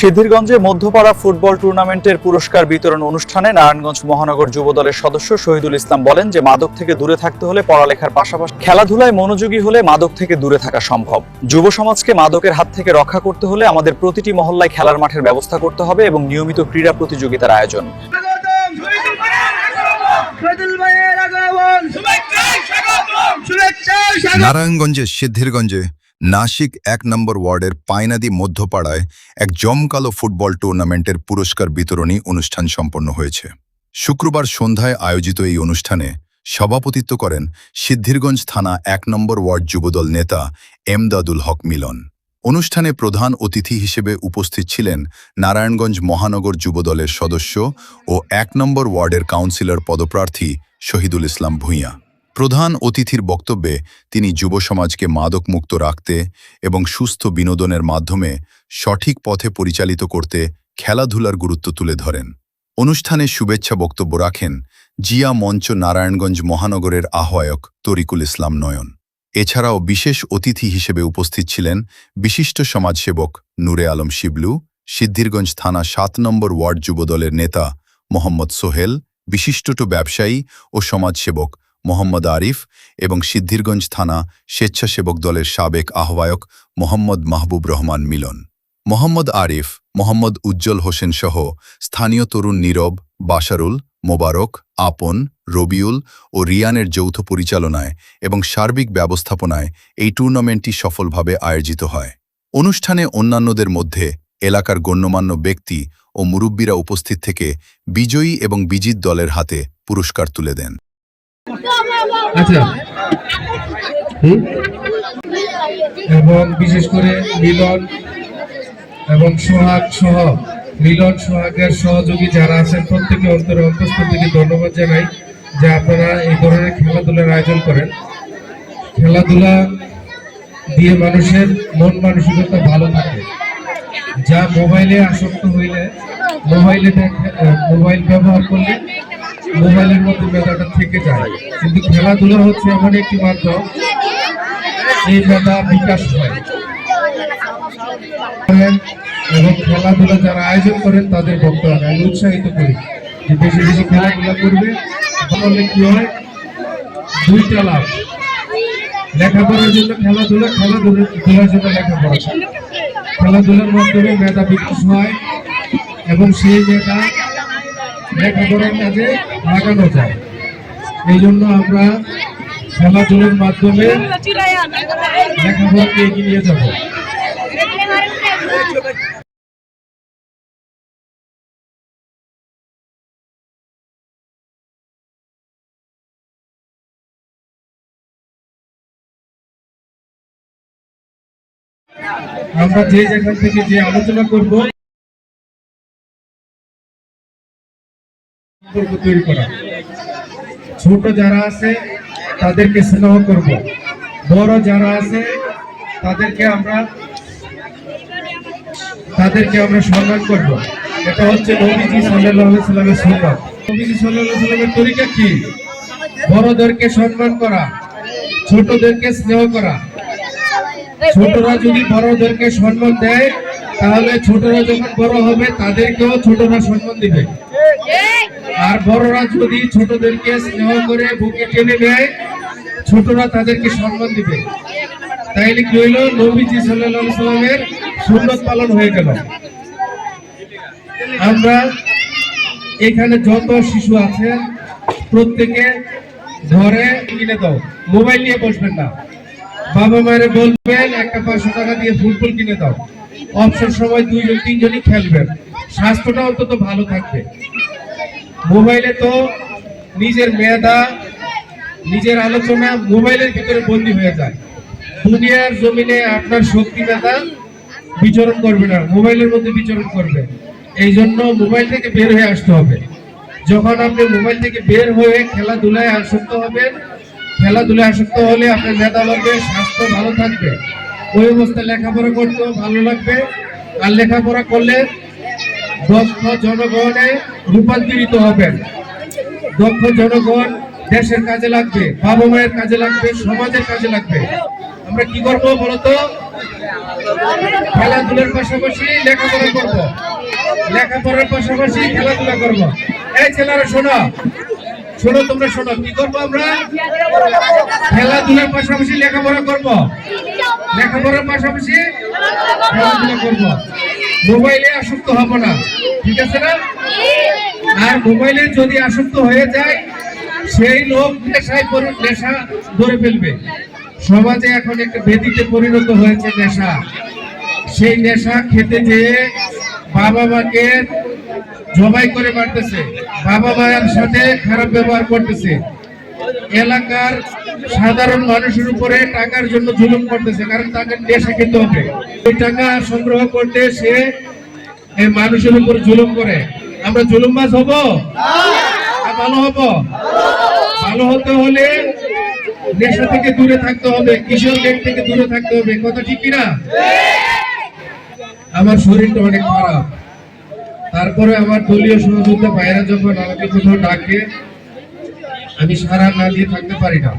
সিদ্ধিরগঞ্জে Madhyapara football টুর্নামেন্টের পুরস্কার বিতরণ অনুষ্ঠানে নারায়ণগঞ্জ মহানগর যুবদলের সদস্য শহীদুল ইসলাম বলেন যে মাদক থেকে দূরে থাকতে হলে পড়ালেখার পাশাপাশি খেলাধুলায় মনোযোগী হলে মাদক থেকে দূরে থাকা সম্ভব। যুব সমাজকে মাদকের হাত থেকে রক্ষা করতে হলে আমাদের প্রতিটি মহল্লায় খেলার মাঠের ব্যবস্থা করতে হবে এবং নিয়মিত ক্রীড়া প্রতিযোগিতার আয়োজন। নারায়ণগঞ্জের সিদ্ধিরগঞ্জে নাসিক ১ নম্বর ওয়ার্ডের পায়নাদি মধ্যপাড়ায় এক জমকালো ফুটবল টুর্নামেন্টের পুরস্কার বিতরণী অনুষ্ঠান সম্পন্ন হয়েছে। শুক্রবার সন্ধ্যায় আয়োজিত এই অনুষ্ঠানে সভাপতিত্ব করেন সিদ্ধিরগঞ্জ থানা ১ নম্বর ওয়ার্ড যুবদল নেতা এমদাদুল হক মিলন। অনুষ্ঠানে প্রধান অতিথি হিসেবে উপস্থিত ছিলেন নারায়ণগঞ্জ মহানগর যুবদলের সদস্য ও ১ নম্বর ওয়ার্ডের কাউন্সিলর পদপ্রার্থী শহীদুল ইসলাম ভূঁইয়া। প্রধান অতিথির বক্তব্যে তিনি যুব সমাজকে মাদকমুক্ত রাখতে এবং সুস্থ বিনোদনের মাধ্যমে সঠিক পথে পরিচালিত করতে খেলাধুলার গুরুত্ব তুলে ধরেন। অনুষ্ঠানে শুভেচ্ছা বক্তব্য রাখেন জিয়া মঞ্চ নারায়ণগঞ্জ মহানগরের আহ্বায়ক তরিকুল ইসলাম নয়ন। এছাড়াও বিশেষ অতিথি হিসেবে উপস্থিত ছিলেন বিশিষ্ট সমাজসেবক নূরে আলম শিবলু, সিদ্ধিরগঞ্জ থানা ৭ নম্বর ওয়ার্ড যুবদলের নেতা মোহাম্মদ সোহেল, বিশিষ্ট ব্যবসায়ী ও সমাজসেবক মোহাম্মদ আরিফ এবং সিদ্ধিরগঞ্জ থানা স্বেচ্ছাসেবক দলের সাবেক আহ্বায়ক মোহাম্মদ মাহবুব রহমান মিলন। মোহাম্মদ আরিফ, মোহাম্মদ উজ্জ্বল হোসেন সহ স্থানীয় তরুণ নীরব, বাশারুল, মোবারক, আপন, রবিউল ও রিয়ানের যৌথ পরিচালনায় এবং সার্বিক ব্যবস্থাপনায় এই টুর্নামেন্টটি সফলভাবে আয়োজিত হয়। অনুষ্ঠানে অন্যান্যদের মধ্যে এলাকার গণ্যমান্য ব্যক্তি ও মুরব্বীরা উপস্থিত থেকে বিজয়ী এবং বিজিত দলের হাতে পুরস্কার তুলে দেন। এবং বিশেষ করে মিলন এবং সোহাগ সহ মিলন সোহাগের সহযোগী যারা আছেন প্রত্যেকে অন্তঃস্থল থেকে ধন্যবাদ জানাই যে আপনারা এই ধরনের খেলাধুলার আয়োজন করেন। খেলাধুলা দিয়ে মানুষের মন মানসিকতা ভালো থাকে। যা মোবাইলে আসক্ত হইলে মোবাইল ব্যবহার করলে মোবাইলের মধ্যে মেধাটা থেকে যায়, কিন্তু খেলাধুলা হচ্ছে এমন একটি মাধ্যম এই মেধা বিকাশ হয়। এবং খেলাধুলা যারা আয়োজন করেন তাদের বক্তব্য আমি উৎসাহিত করি যে বেশি বেশি খেলাধুলা করবে। তাহলে কি হয়, দুইটা লাভ, লেখাপড়ার জন্য খেলাধুলা, খেলাধুলার জন্য লেখাপড়া। খেলাধুলার মাধ্যমে মেধা বিকাশ হয় এবং সেই মেধা লেখাপড়ার কাজে লাগানো যায়। এই জন্য আমরা খেলাধুলার মাধ্যমে লেখাপড়াকে এগিয়ে নিয়ে যাব। আমরা যে জায়গা থেকে যে আলোচনা করব তৈরি করা, ছোট যারা আছে তাদেরকে স্নেহ করব, বড় যারা আছে তাদেরকে আমরা সম্মান করব। এটা হচ্ছে নবীজি সাল্লাল্লাহু আলাইহি সাল্লামের সুন্নাত। নবীজি সাল্লাল্লাহু আলাইহি সাল্লামের তরিকা কি? বড়দেরকে সম্মান করা, ছোটদেরকে স্নেহ করা। ছোটরা যদি বড়দেরকে সম্মান দেয় তাহলে ছোটরা যখন বড় হবে তাদেরকেও ছোটরা সম্মান দিবে, আর বড়রা যদি ছোটদেরকে স্নেহ করে বুকে টেনে নেয় ছোটরা তাদেরকে সম্মান দিবে। তাইলে কি হইল, নবীজি সাল্লাল্লাহু আলাইহি সাল্লামের সুন্নাত পালন হয়ে গেল। আমরা এখানে যত শিশু আছে প্রত্যেকে ঘরে কিনে দাও, মোবাইল নিয়ে বসবেন না। বাবা মায়ের বলবেন একটা 500 টাকা দিয়ে ফুটবল কিনে দাও, অবসর সময় 2-3 খেলবেন, স্বাস্থ্যটা অন্তত ভালো থাকবে। মোবাইলে তো নিজের মেধা, নিজের আলোচনা মোবাইলের ভিতরে বন্দী হয়ে যায়। দুনিয়ার জমিনে আপনার শক্তি মেধা বিচরণ করবে না, মোবাইলের মধ্যে বিচরণ করবে। এই জন্য মোবাইল থেকে বের হয়ে আসতে হবে। যখন আপনি মোবাইল থেকে বের হয়ে খেলাধুলায় আসক্ত হবেন, খেলাধুলায় আসক্ত হলে আপনার মেধা বাড়বে, স্বাস্থ্য ভালো থাকবে, ওই অবস্থায় লেখাপড়া করতেও ভালো লাগবে। আর লেখাপড়া করলে দক্ষ জনগণে রূপান্তরিত হবেন। দক্ষ জনগণ দেশের কাজে লাগবে, বাবা মায়ের কাজে লাগবে, সমাজের কাজে লাগবে। আমরা কি করবো বলতো? খেলাধুলার পাশাপাশি লেখাপড়া করব, লেখাপড়ার পাশাপাশি খেলাধুলা করব। এই ছেলেরা শোনো, শোনো, তোমরা শোনো, কি করবো আমরা? খেলাধুলার পাশাপাশি লেখাপড়া করব, লেখাপড়ার পাশাপাশি খেলাধুলা করব। মোবাইলে আসক্ত হব না, ঠিক আছে না? আর মোবাইলে যদি আসক্ত হয়ে যায়, সেই লোক নেশা ধরে ফেলবে। সমাজে এখন একটা ব্যাধিতে পরিণত হয়েছে নেশা। সেই নেশা খেতে যেয়ে বাবা মাকে জবাই করে মারতেছে, বাবা মায়ের সাথে খারাপ ব্যবহার করতেছে, এলাকার সাধারণ মানুষের উপরে টাকার জন্য জুলুম করতেছে, কারণ তাকে নেশা খেতে হবে। ওই টাকা সংগ্রহ করতে সে এই মানুষের উপর জুলুম করে। আমরা জুলুমবাজ হব? ভালো হব? ভালো হতে হলে নেশা থেকে দূরে থাকতে হবে, কিশোর গ্যাং থেকে দূরে থাকতে হবে। কথা ঠিক কিনা? আমার শরীরটা অনেক খারাপ, তারপরে আমার দলীয় সহযোদ্ধা ভাইরা যখন আমাকে কোথাও ডাকে, আমি সারা না দিয়ে থাকতে পারি না।